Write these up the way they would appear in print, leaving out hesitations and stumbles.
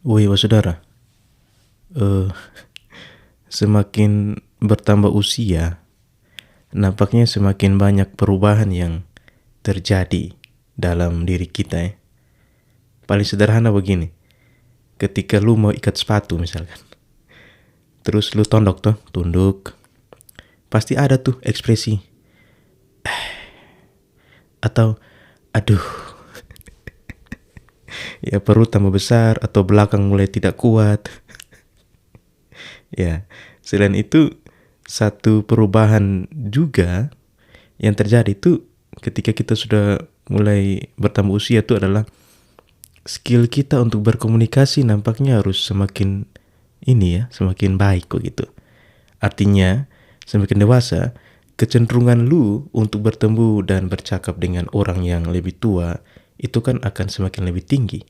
Woi, saudara, eh, semakin bertambah usia, nampaknya semakin banyak perubahan yang terjadi dalam diri kita ya. Paling sederhana begini, ketika lu mau ikat sepatu misalkan, terus lu tunduk, pasti ada tuh ekspresi, atau aduh, ya perut tambah besar atau belakang mulai tidak kuat. Ya, selain itu satu perubahan juga yang terjadi itu ketika kita sudah mulai bertambah usia itu adalah skill kita untuk berkomunikasi nampaknya harus semakin baik kok gitu. Artinya, semakin dewasa, kecenderungan lu untuk bertemu dan bercakap dengan orang yang lebih tua itu kan akan semakin lebih tinggi.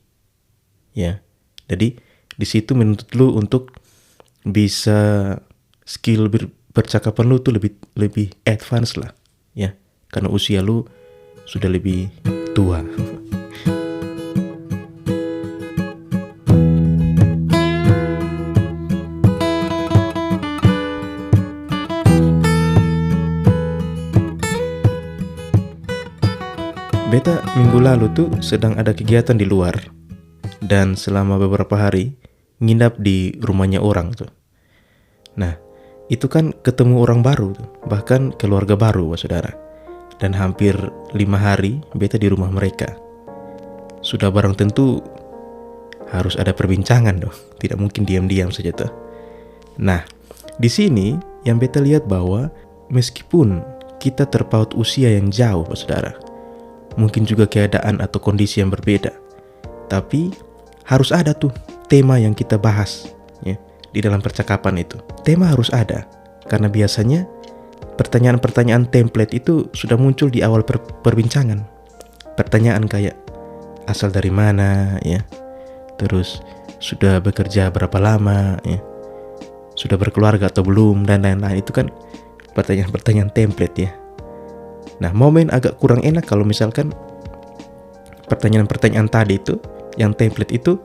Ya. Jadi, di situ menuntut lu untuk bisa skill percakapan lu tuh lebih advance lah, ya. Karena usia lu sudah lebih tua. Beta minggu lalu tuh sedang ada kegiatan di luar dan selama beberapa hari nginap di rumahnya orang tuh. Nah, itu kan ketemu orang baru tuh, bahkan keluarga baru, saudara. Dan hampir 5 hari beta di rumah mereka. Sudah barang tentu harus ada perbincangan dong, tidak mungkin diam-diam saja tuh. Nah, di sini yang beta lihat bahwa meskipun kita terpaut usia yang jauh, saudara, mungkin juga keadaan atau kondisi yang berbeda, tapi harus ada tuh tema yang kita bahas ya, di dalam percakapan itu. Tema harus ada, karena biasanya pertanyaan-pertanyaan template itu sudah muncul di awal perbincangan. Pertanyaan kayak asal dari mana ya, terus sudah bekerja berapa lama ya, sudah berkeluarga atau belum, dan lain-lain. Itu kan pertanyaan-pertanyaan template ya. Nah, momen agak kurang enak kalau misalkan pertanyaan-pertanyaan tadi itu, yang template itu,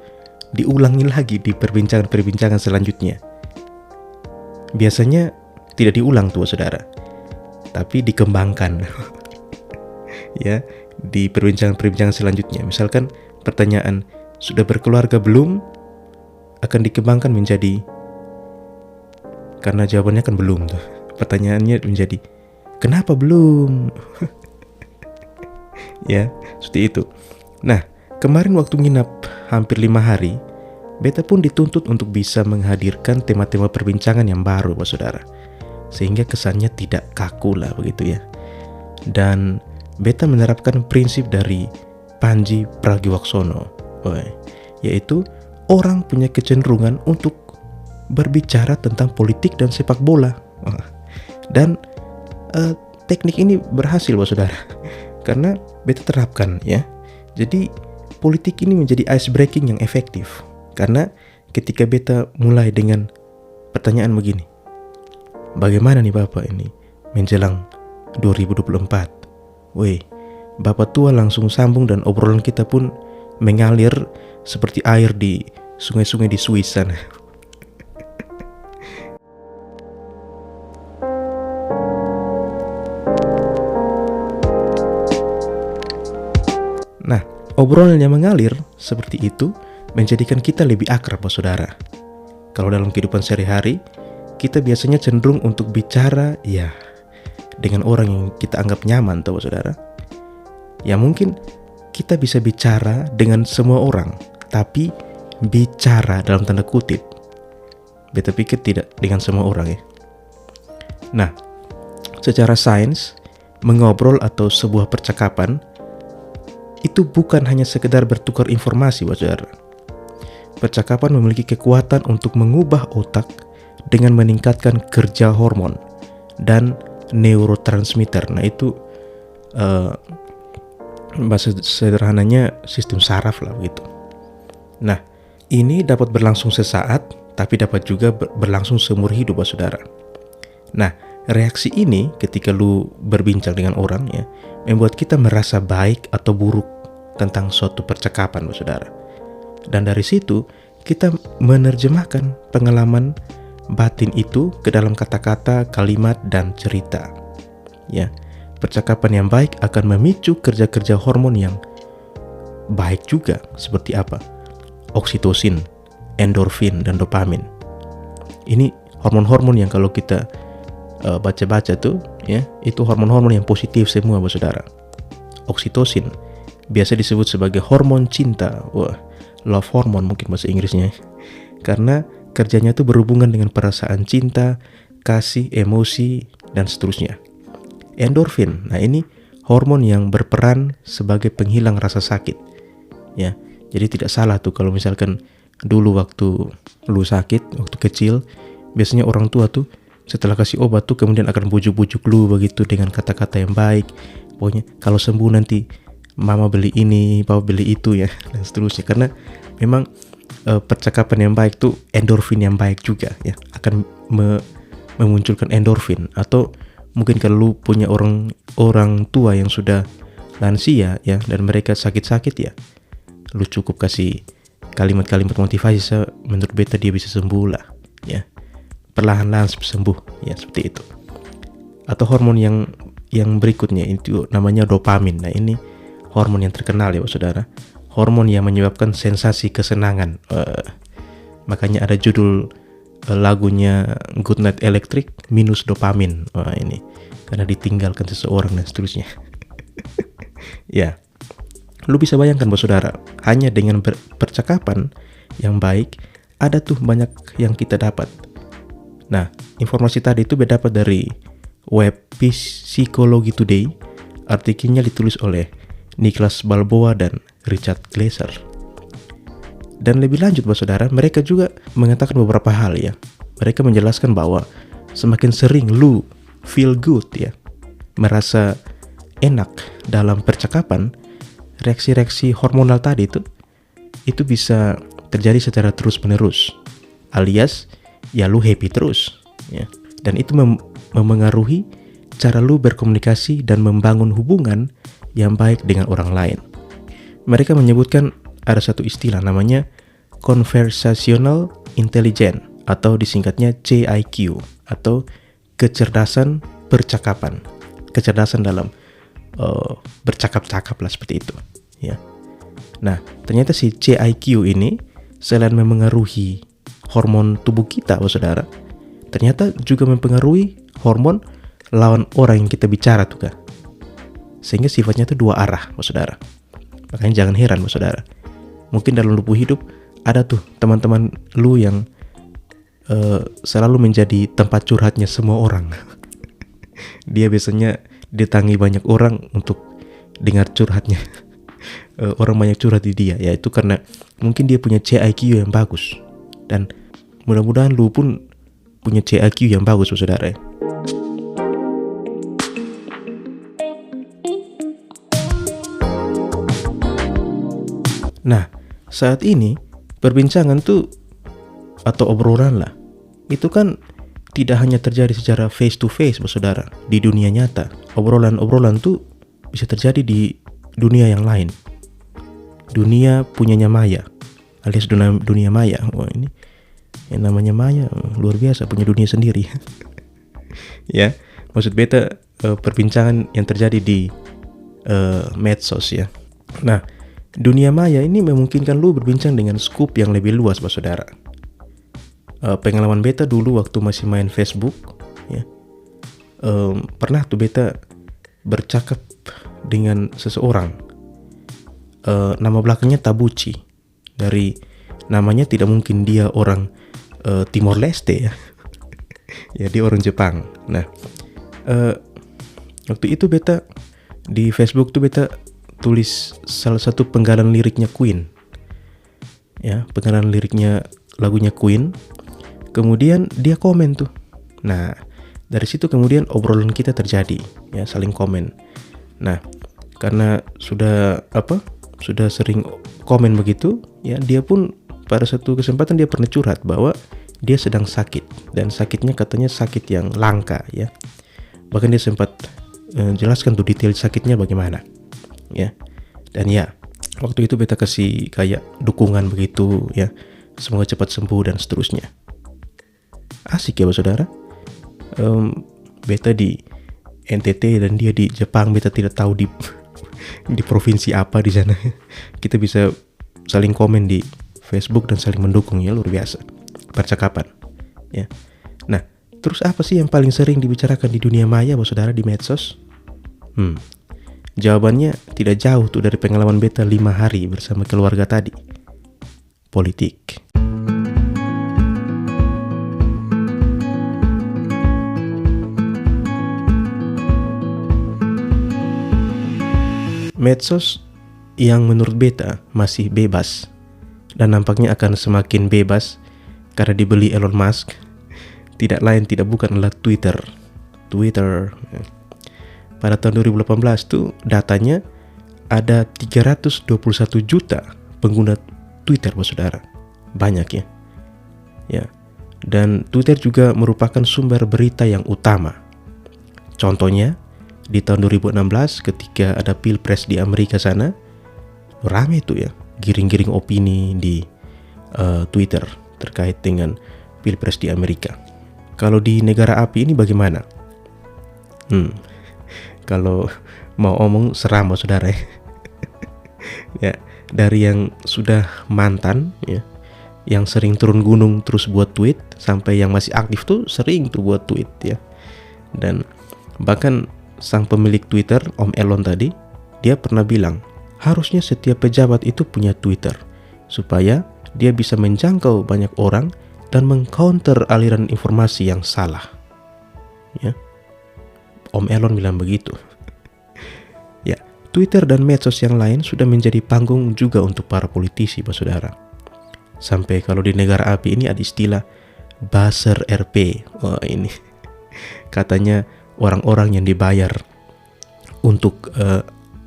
diulangi lagi di perbincangan-perbincangan selanjutnya. Biasanya tidak diulang tuh, saudara, tapi dikembangkan. Ya, di perbincangan-perbincangan selanjutnya. Misalkan pertanyaan, sudah berkeluarga belum? Akan dikembangkan menjadi, karena jawabannya kan belum tuh. Pertanyaannya menjadi, kenapa belum? Ya, seperti itu. Nah, kemarin waktu nginap hampir 5 hari, beta pun dituntut untuk bisa menghadirkan tema-tema perbincangan yang baru, saudara. Sehingga kesannya tidak kaku lah begitu ya. Dan beta menerapkan prinsip dari Panji Pragiwaksono, yaitu orang punya kecenderungan untuk berbicara tentang politik dan sepak bola. Dan teknik ini berhasil, saudara, karena beta terapkan ya. Jadi politik ini menjadi ice breaking yang efektif, karena ketika beta mulai dengan pertanyaan begini, bagaimana nih Bapak ini menjelang 2024? Weh, Bapak tua langsung sambung dan obrolan kita pun mengalir seperti air di sungai-sungai di Swiss sana. Nah, obrolan yang mengalir seperti itu menjadikan kita lebih akrab, saudara. Kalau dalam kehidupan sehari-hari, kita biasanya cenderung untuk bicara ya dengan orang yang kita anggap nyaman, saudara. Ya mungkin kita bisa bicara dengan semua orang, tapi bicara dalam tanda kutip. Beta pikir tidak dengan semua orang ya. Nah, secara sains, mengobrol atau sebuah percakapan itu bukan hanya sekedar bertukar informasi, saudara. Percakapan memiliki kekuatan untuk mengubah otak dengan meningkatkan kerja hormon dan neurotransmitter. Nah, itu bahasa sederhananya sistem saraf lah begitu. Nah, ini dapat berlangsung sesaat, tapi dapat juga berlangsung seumur hidup, saudara. Nah, reaksi ini ketika lu berbincang dengan orang ya, membuat kita merasa baik atau buruk tentang suatu percakapan, saudara. Dan dari situ kita menerjemahkan pengalaman batin itu ke dalam kata-kata, kalimat, dan cerita. Ya, percakapan yang baik akan memicu kerja-kerja hormon yang baik juga, seperti apa? Oksitosin, endorfin, dan dopamin. Ini hormon-hormon yang kalau kita baca-baca tuh, ya, itu hormon-hormon yang positif semua, saudara. Oksitosin biasa disebut sebagai hormon cinta, love hormone mungkin bahasa Inggrisnya, karena kerjanya tuh berhubungan dengan perasaan cinta, kasih, emosi, dan seterusnya. Endorfin, nah ini hormon yang berperan sebagai penghilang rasa sakit. Ya, jadi tidak salah tuh kalau misalkan dulu waktu lu sakit, waktu kecil, biasanya orang tua tuh setelah kasih obat tuh kemudian akan bujuk-bujuk lu begitu dengan kata-kata yang baik. Pokoknya kalau sembuh nanti mama beli ini, papa beli itu, ya, dan seterusnya. Karena memang percakapan yang baik tuh endorfin yang baik juga, ya, akan memunculkan endorfin. Atau mungkin kalau lu punya orang tua yang sudah lansia, ya, dan mereka sakit-sakit, ya, lu cukup kasih kalimat-kalimat motivasi, menurut beta dia bisa sembuh lah, ya, perlahan-lahan sembuh, ya, seperti itu. Atau hormon yang berikutnya itu namanya dopamin. Nah, ini hormon yang terkenal, ya, saudara. Hormon yang menyebabkan sensasi kesenangan. Makanya ada judul lagunya Good Night Electric minus dopamin. Ini karena ditinggalkan seseorang dan seterusnya. Ya, lu bisa bayangkan, saudara, hanya dengan percakapan yang baik ada tuh banyak yang kita dapat. Nah, informasi tadi itu dapat dari web Psychology Today. Artikelnya ditulis oleh Niklas Balboa dan Richard Glaser. Dan lebih lanjut, saudara, mereka juga mengatakan beberapa hal, ya. Mereka menjelaskan bahwa semakin sering lu feel good, ya, merasa enak dalam percakapan, reaksi-reaksi hormonal tadi itu bisa terjadi secara terus-menerus, alias ya lu happy terus, ya. Dan itu memengaruhi cara lu berkomunikasi dan membangun hubungan yang baik dengan orang lain. Mereka menyebutkan ada satu istilah namanya conversational intelligence, atau disingkatnya CIQ, atau kecerdasan percakapan, kecerdasan dalam bercakap-cakap lah, seperti itu, ya. Nah, ternyata si CIQ ini selain memengaruhi hormon tubuh kita, saudara, ternyata juga mempengaruhi hormon lawan orang yang kita bicara tuh, Kak. Sehingga sifatnya itu dua arah, saudara. Makanya jangan heran, saudara. Mungkin dalam lupu hidup ada tuh teman-teman lu yang selalu menjadi tempat curhatnya semua orang. Dia biasanya ditangi banyak orang untuk dengar curhatnya. Orang banyak curhat di dia, ya, itu karena mungkin dia punya CIQ yang bagus. Dan mudah-mudahan lu pun punya CIQ yang bagus, saudara. Nah, saat ini perbincangan tuh atau obrolan lah, itu kan tidak hanya terjadi secara face to face, saudara. Di dunia nyata, obrolan-obrolan tuh bisa terjadi di dunia yang lain. Dunia punyanya Maya, alias dunia maya. Wah, ini yang namanya Maya luar biasa, punya dunia sendiri. Ya, maksud beta perbincangan yang terjadi di medsos, ya. Nah, dunia maya ini memungkinkan lu berbincang dengan skup yang lebih luas, saudara. Pengalaman beta dulu waktu masih main Facebook, ya, pernah tuh beta bercakap dengan seseorang. Nama belakangnya Tabuchi. Dari namanya tidak mungkin dia orang Timor Leste, ya. Ya, dia orang Jepang. Nah, waktu itu beta di Facebook tuh beta tulis salah satu penggalan liriknya Queen, ya, penggalan liriknya lagunya Queen. Kemudian dia komen tuh. Nah, dari situ kemudian obrolan kita terjadi, ya, saling komen. Nah, karena sudah sering komen begitu, ya, dia pun pada satu kesempatan dia pernah curhat bahwa dia sedang sakit, dan sakitnya katanya sakit yang langka, ya. Bahkan dia sempat jelaskan tuh detail sakitnya bagaimana, ya. Dan ya, waktu itu beta kasih kayak dukungan begitu, ya, semoga cepat sembuh dan seterusnya. Asik ya saudara. Beta di NTT dan dia di Jepang, beta tidak tahu di provinsi apa di sana. Kita bisa saling komen di Facebook dan saling mendukung, ya luar biasa percakapan ya. Nah, terus apa sih yang paling sering dibicarakan di dunia maya saudara, di medsos? Jawabannya tidak jauh tuh dari pengalaman beta 5 hari bersama keluarga tadi. Politik. Medsos yang menurut beta masih bebas dan nampaknya akan semakin bebas karena dibeli Elon Musk, tidak lain tidak bukan adalah Twitter. Pada tahun 2018 tuh datanya ada 321 juta pengguna Twitter saudara. Banyak ya. Ya. Dan Twitter juga merupakan sumber berita yang utama. Contohnya di tahun 2016 ketika ada Pilpres di Amerika sana, rame tuh ya giring-giring opini di Twitter terkait dengan Pilpres di Amerika. Kalau di negara api ini bagaimana? Kalau mau omong seram saudara ya. Ya, dari yang sudah mantan ya, yang sering turun gunung terus buat tweet, sampai yang masih aktif tuh sering tuh buat tweet ya. Dan bahkan sang pemilik Twitter, Om Elon tadi, dia pernah bilang, harusnya setiap pejabat itu punya Twitter, supaya dia bisa menjangkau banyak orang dan mengcounter aliran informasi yang salah. Ya, Om Elon bilang begitu. Ya, Twitter dan medsos yang lain sudah menjadi panggung juga untuk para politisi, saudara. Sampai kalau di negara api ini ada istilah buzzer RP. Wah, ini katanya orang-orang yang dibayar untuk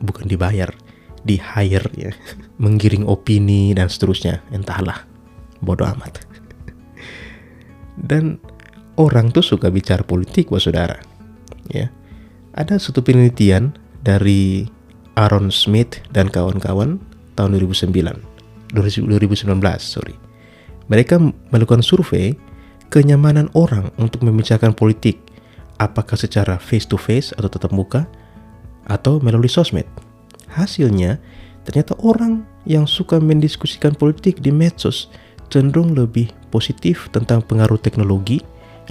bukan dibayar, di hire ya, menggiring opini dan seterusnya, entahlah, bodoh amat. Dan orang tuh suka bicara politik, saudara. Ya, ada satu penelitian dari Aaron Smith dan kawan-kawan tahun 2019. Mereka melakukan survei kenyamanan orang untuk membicarakan politik, apakah secara face to face atau tatap muka atau melalui sosmed. Hasilnya, ternyata orang yang suka mendiskusikan politik di medsos cenderung lebih positif tentang pengaruh teknologi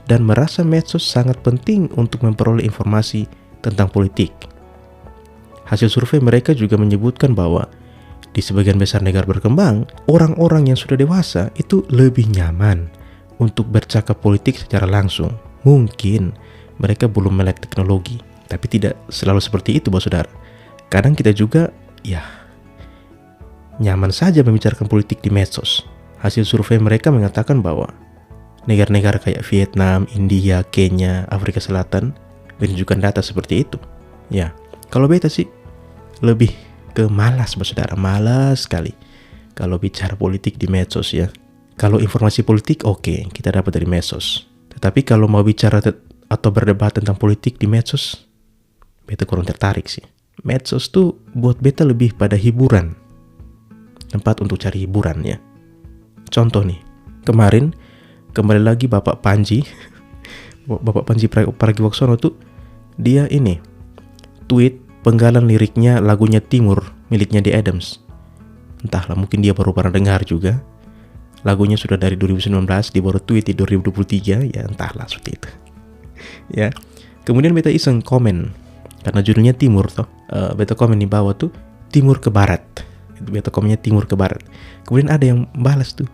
dan merasa medsos sangat penting untuk memperoleh informasi tentang politik. Hasil survei mereka juga menyebutkan bahwa di sebagian besar negara berkembang, orang-orang yang sudah dewasa itu lebih nyaman untuk bercakap politik secara langsung. Mungkin mereka belum melek teknologi, tapi tidak selalu seperti itu, saudara. Kadang kita juga, ya, nyaman saja membicarakan politik di medsos. Hasil survei mereka mengatakan bahwa negara-negara kayak Vietnam, India, Kenya, Afrika Selatan menunjukkan data seperti itu. Ya, kalau beta sih lebih ke malas, saudara. Malas sekali kalau bicara politik di medsos ya. Kalau informasi politik oke, kita dapat dari medsos. Tetapi kalau mau bicara atau berdebat tentang politik di medsos, beta kurang tertarik sih. Medsos tuh buat beta lebih pada hiburan, tempat untuk cari hiburan ya. Contoh nih, kemarin kembali lagi Bapak Panji Pragiwaksono tuh, dia ini tweet penggalan liriknya lagunya Timur miliknya The Adams. Entahlah, mungkin dia baru pernah dengar juga. Lagunya sudah dari 2019, dia baru tweet di 2023, ya entahlah seperti itu. Ya, kemudian beta iseng komen karena judulnya Timur toh. Beta komen di bawah tuh Timur ke Barat. Beta komennya Timur ke Barat. Kemudian ada yang balas tuh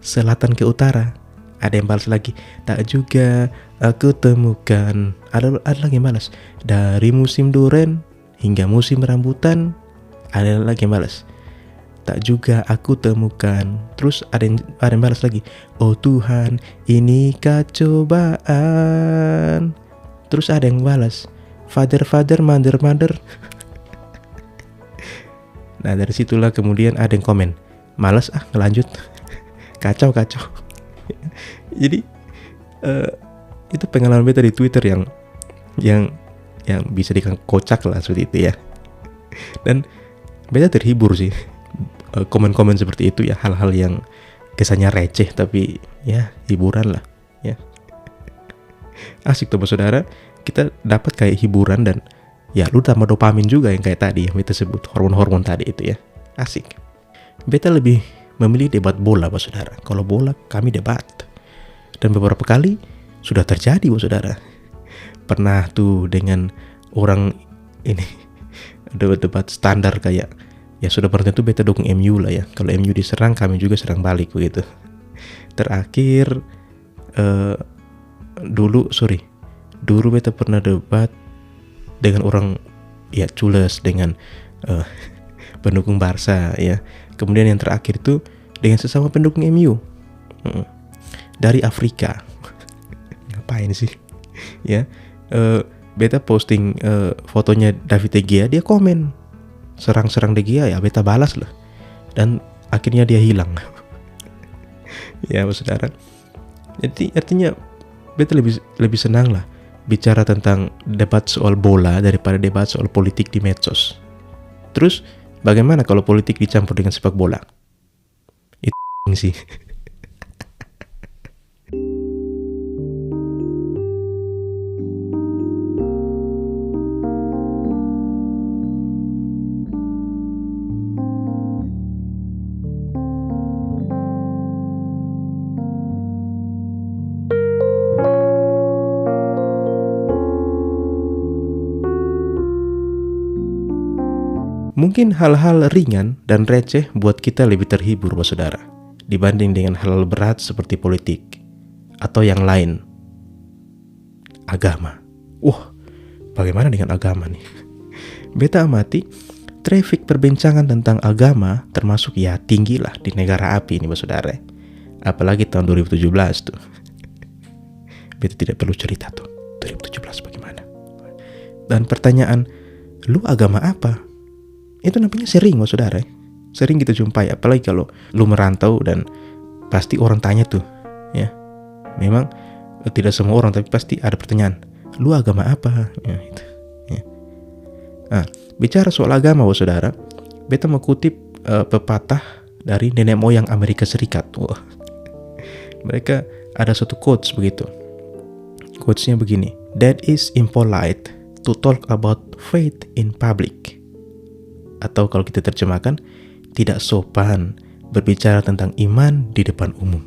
Selatan ke Utara. Ada yang balas lagi, tak juga aku temukan. Ada lagi yang balas, dari musim duren hingga musim rambutan. Ada lagi yang balas, tak juga aku temukan. Terus ada yang balas lagi, oh Tuhan, inikah cobaan. Terus ada yang balas, Father, mother. Nah, dari situlah kemudian ada yang komen, malas ngelanjut. Kacau. Jadi itu pengalaman beta di Twitter yang bisa dikatakan kocak lah seperti itu ya. Dan beta terhibur sih komen-komen seperti itu ya, hal-hal yang kesannya receh, tapi ya hiburan lah ya. Asik tuh saudara, kita dapat kayak hiburan dan ya lu tambah dopamin juga yang kayak tadi yang beta sebut, hormon-hormon tadi itu ya. Asik. Beta lebih memilih debat bola saudara. Kalau bola kami debat. Dan beberapa kali sudah terjadi saudara. Pernah tuh dengan orang ini debat standar kayak ya sudah pernah tentu beta dukung MU lah ya. Kalau MU diserang kami juga serang balik begitu. Terakhir dulu beta pernah debat dengan orang ya cules dengan pendukung Barca ya. Kemudian yang terakhir itu dengan sesama pendukung MU dari Afrika. Ngapain sih ya? Beta posting fotonya David De Gea, dia komen serang-serang De Gea, ya beta balas lah, dan akhirnya dia hilang. Ya saudara, jadi artinya beta lebih senang lah bicara tentang debat soal bola daripada debat soal politik di medsos. Terus bagaimana kalau politik dicampur dengan sepak bola? Itu sih. Mungkin hal-hal ringan dan receh buat kita lebih terhibur, saudara, dibanding dengan hal-hal berat seperti politik atau yang lain. Agama. Bagaimana dengan agama nih? Beta amati, trafik perbincangan tentang agama termasuk ya tinggi lah di negara api ini, saudara. Apalagi tahun 2017 tuh. Beta tidak perlu cerita tuh, 2017 bagaimana. Dan pertanyaan, lu agama apa? Itu nampaknya sering saudara, sering kita jumpai, apalagi kalau lu merantau dan pasti orang tanya tuh ya. Memang tidak semua orang, tapi pasti ada pertanyaan, lu agama apa ya, itu ya. Bicara soal agama saudara, beta mau kutip pepatah dari nenek moyang Amerika Serikat. Mereka ada satu quotes begitu. Quotesnya begini, "That is impolite to talk about faith in public." Atau kalau kita terjemahkan, tidak sopan berbicara tentang iman di depan umum.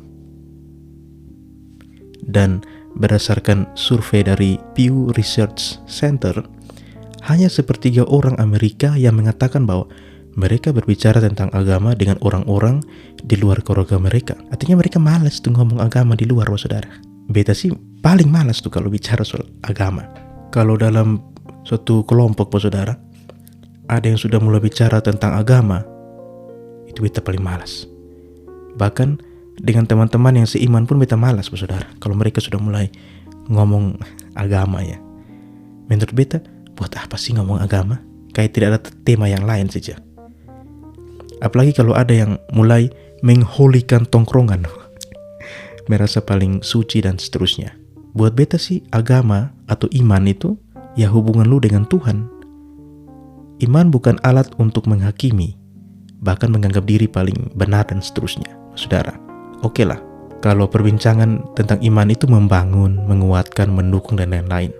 Dan berdasarkan survei dari Pew Research Center, hanya 1/3 orang Amerika yang mengatakan bahwa mereka berbicara tentang agama dengan orang-orang di luar keluarga mereka. Artinya mereka malas tuh ngomong agama di luar, saudara. Beta sih paling malas tuh kalau bicara soal agama. Kalau dalam suatu kelompok, saudara, ada yang sudah mulai bicara tentang agama, itu beta paling malas. Bahkan dengan teman-teman yang seiman pun beta malas, saudara, kalau mereka sudah mulai ngomong agama ya. Menurut beta, buat apa sih ngomong agama? Kayak tidak ada tema yang lain saja. Apalagi kalau ada yang mulai mengholikan tongkrongan, merasa paling suci dan seterusnya. Buat beta sih agama atau iman itu ya hubungan lu dengan Tuhan. Iman bukan alat untuk menghakimi, bahkan menganggap diri paling benar dan seterusnya, saudara. Oke lah, kalau perbincangan tentang iman itu membangun, menguatkan, mendukung, dan lain-lain.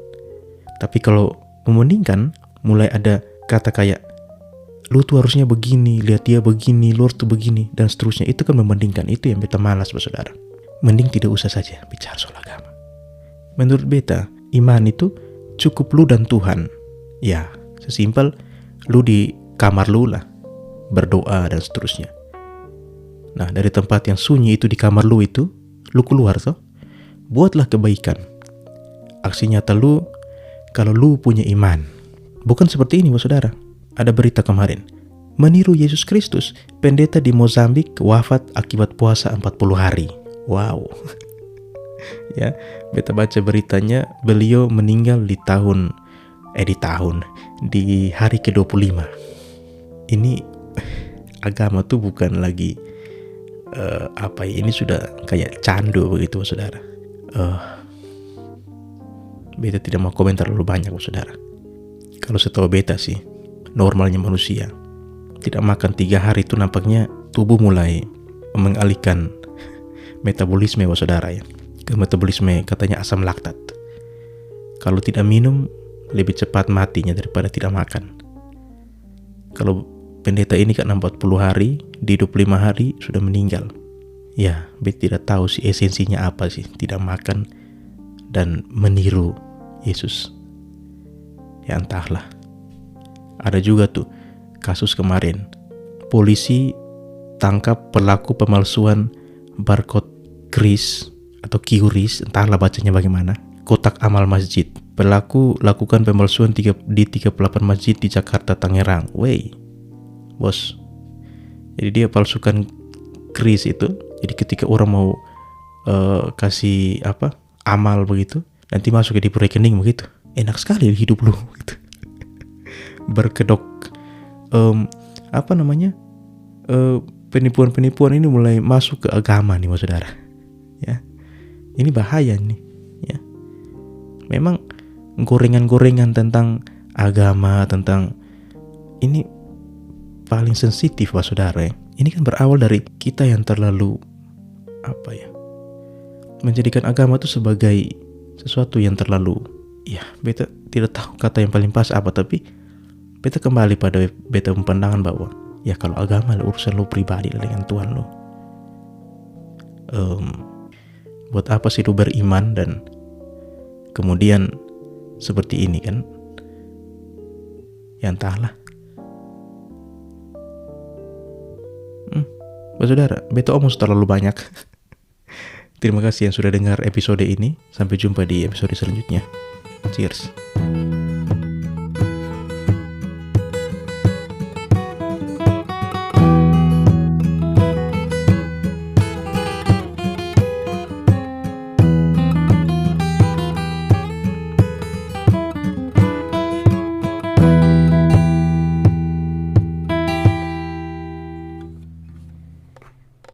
Tapi kalau memendingkan, mulai ada kata kayak, lu tuh harusnya begini, lihat dia begini, lu tuh begini, dan seterusnya. Itu kan membandingkan, itu yang beta malas, saudara. Mending tidak usah saja bicara soal agama. Menurut beta, iman itu cukup lu dan Tuhan. Ya, sesimpel lu di kamar lu lah, berdoa dan seterusnya. Nah, dari tempat yang sunyi itu di kamar lu itu, lu keluar tuh, buatlah kebaikan. Aksi nyata lu kalau lu punya iman. Bukan seperti ini, saudara. Ada berita kemarin, meniru Yesus Kristus, pendeta di Mozambik wafat akibat puasa 40 hari. Wow. Ya, beta baca beritanya, beliau meninggal di hari ke-25. Ini agama tuh bukan lagi ini sudah kayak candu begitu, saudara. Beta tidak mau komentar terlalu banyak, saudara. Kalau setahu beta sih, normalnya manusia tidak makan 3 hari itu nampaknya tubuh mulai mengalihkan metabolisme saudara ya. Ke metabolisme katanya asam laktat. Kalau tidak minum lebih cepat matinya daripada tidak makan. Kalau pendeta ini kan 40 hari, di 25 hari sudah meninggal. Ya, beta tidak tahu sih esensinya apa sih, tidak makan dan meniru Yesus. Ya entahlah. Ada juga tuh kasus kemarin. Polisi tangkap pelaku pemalsuan barcode kris atau QRIS, entahlah bacanya bagaimana, kotak amal masjid. Pelaku lakukan pemalsuan di 38 masjid di Jakarta Tangerang. Wey, bos. Jadi dia palsukan kris itu. Jadi ketika orang mau kasih amal begitu, nanti masuk ke di rekening begitu. Enak sekali hidup lu gitu. Berkedok penipuan-penipuan ini mulai masuk ke agama nih mas saudara. Ya. Ini bahaya nih, ya. Memang gorengan-gorengan tentang agama, tentang ini paling sensitif mas saudara ya. Ini kan berawal dari kita yang terlalu menjadikan agama itu sebagai sesuatu yang terlalu, ya beta tidak tahu kata yang paling pas apa, tapi beta kembali pada beta pandangan bahwa ya kalau agama urusan lo pribadi dengan Tuhan lo. Buat apa sih lo beriman dan kemudian seperti ini kan? Ya entahlah. Saudara, beta omong terlalu banyak. Terima kasih yang sudah dengar episode ini. Sampai jumpa di episode selanjutnya. Cheers.